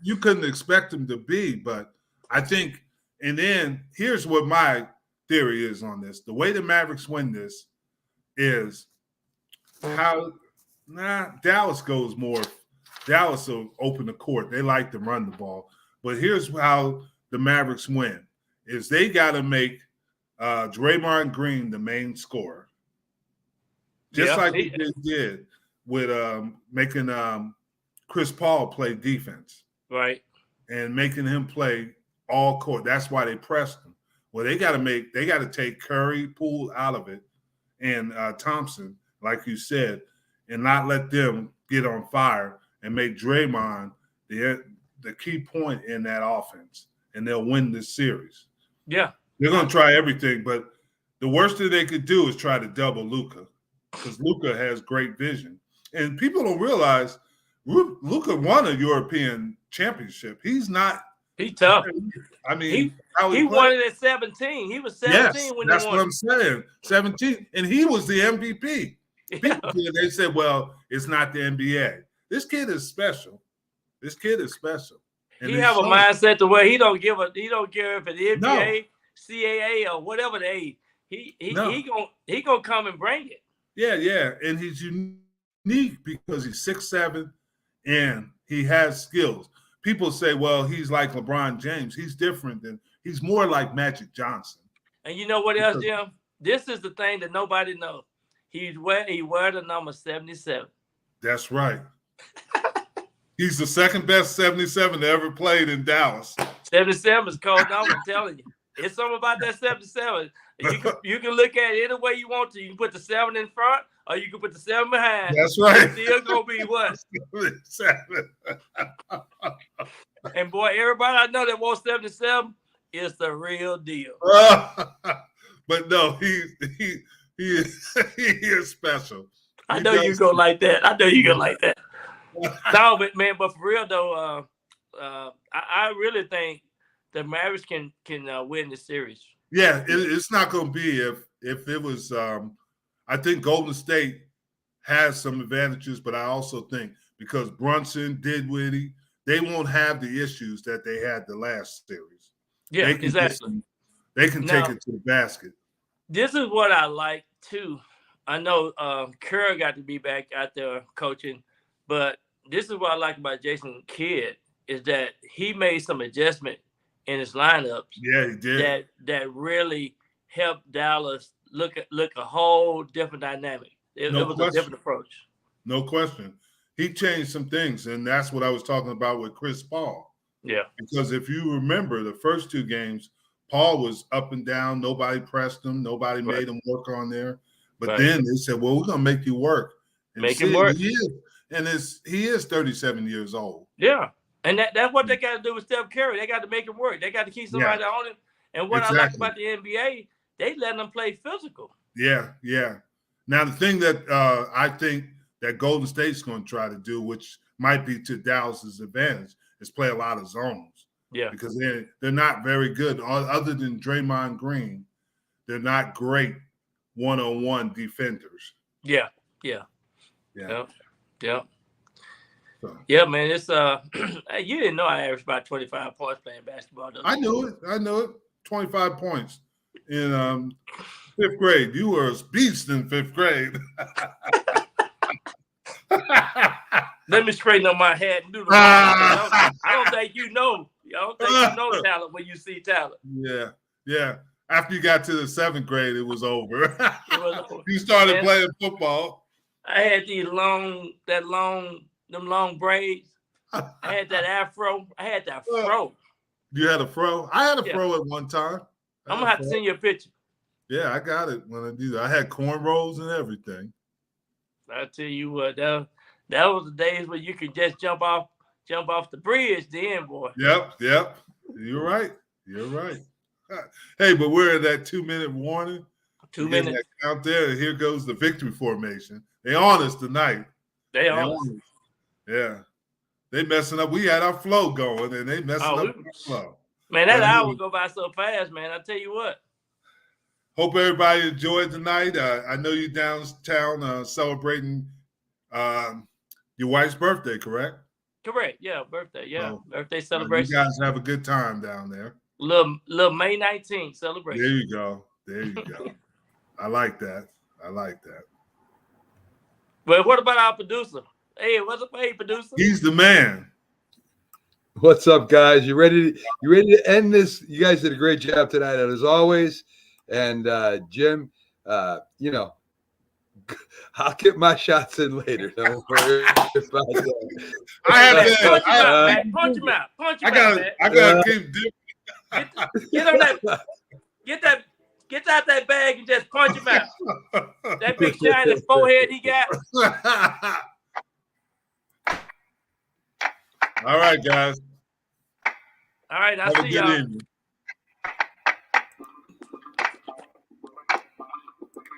you couldn't expect him to be, but I think, and then here's what my theory is on this. The way the Mavericks win this is Dallas will open the court. They like to run the ball. But here's how the Mavericks win is they got to make Draymond Green the main scorer, just like they did with making Chris Paul play defense, right, and making him play all court. That's why they pressed him. Well, they got to take Curry, Poole out of it, and Thompson, like you said, and not let them get on fire and make Draymond the key point in that offense, and they'll win this series. Yeah. They're going to try everything, but the worst thing they could do is try to double Luka, because Luka has great vision. And people don't realize Luka won a European championship. He's tough. I mean, he won it at 17. He was 17 when he won. That's what I'm saying. 17, and he was the MVP. Yeah. They said, "Well, it's not the NBA." This kid is special. And he have a mindset to where he don't give if it's NBA, CAA, or whatever the age. He gonna come and bring it. Yeah, and he's unique because he's 6'7", and he has skills. People say, "Well, he's like LeBron James." He's different he's more like Magic Johnson. And you know what else, Jim? This is the thing that nobody knows. He wear the number 77. That's right. He's the second best 77 that ever played in Dallas. 77 is cold number, I'm telling you. It's something about that 77. You can look at it any way you want to. You can put the 7 in front, or you can put the 7 behind. That's right. It's still gonna be what? 7. And boy, everybody I know that wants 77 is the real deal. But no, he is special. I know you go like that. No, but man, but for real though, I really think the Mavericks can win the series. Yeah, it's not going to be if it was. I think Golden State has some advantages, but I also think because Brunson, Dinwiddie, they won't have the issues that they had the last series. Yeah, exactly. They can take it to the basket. This is what I like too. I know Kerr got to be back out there coaching, but this is what I like about Jason Kidd is that he made some adjustment in his lineups. Yeah, he did. That really helped Dallas look a whole different dynamic. It was a different approach. No question. He changed some things, and that's what I was talking about with Chris Paul. Yeah. Because if you remember the first 2 games, Paul was up and down. Nobody pressed him. Nobody made him work on there. But then they said, well, we're going to make you work. And make him work. He is 37 years old. Yeah. And that's what they got to do with Steph Curry. They got to make him work. They got to keep somebody on him. And what I like about the NBA, they let them play physical. Yeah. Now, the thing that I think that Golden State's going to try to do, which might be to Dallas's advantage, is play a lot of zones. Yeah. Because they're not very good. Other than Draymond Green, they're not great one-on-one defenders. Yeah. So. Yeah, man. It's you didn't know I averaged about 25 points playing basketball. I knew it. 25 points in 5th grade. You were a beast in 5th grade. Let me straighten up my hat and do the I don't think you know. I don't think you know talent when you see talent. Yeah. After you got to the 7th grade, it was over. You started playing football. I had them long braids. I had that afro. You had a fro? I had a fro at one time. I'm gonna have to send you a picture. Yeah, I got it when I do that. I had cornrows and everything. I tell you what, that was the days where you could just jump off the bridge then, boy. Yep. You're right. Hey, but we're in that 2-minute warning. 2 minutes. Out there, and here goes the victory formation. They on us tonight. They on us. Yeah. They messing up. We had our flow going, and they messing up our flow. Man, that hour go by so fast, man. I tell you what. Hope everybody enjoyed tonight. I know you downtown celebrating your wife's birthday, correct? Correct. Yeah, birthday. Yeah, so, birthday celebration. You guys have a good time down there. Little May 19th celebration. There you go. I like that. But what about our producer? Hey, what's up, hey, producer? He's the man. What's up, guys? You ready to end this? You guys did a great job tonight, as always. And Jim, you know, I'll get my shots in later. Don't worry about that. I have to punch him out. Punch him I gotta keep dipping. Get on that. Get out that bag and just punch him out. That big shiny forehead he got. All right, guys. All right, I'll see y'all.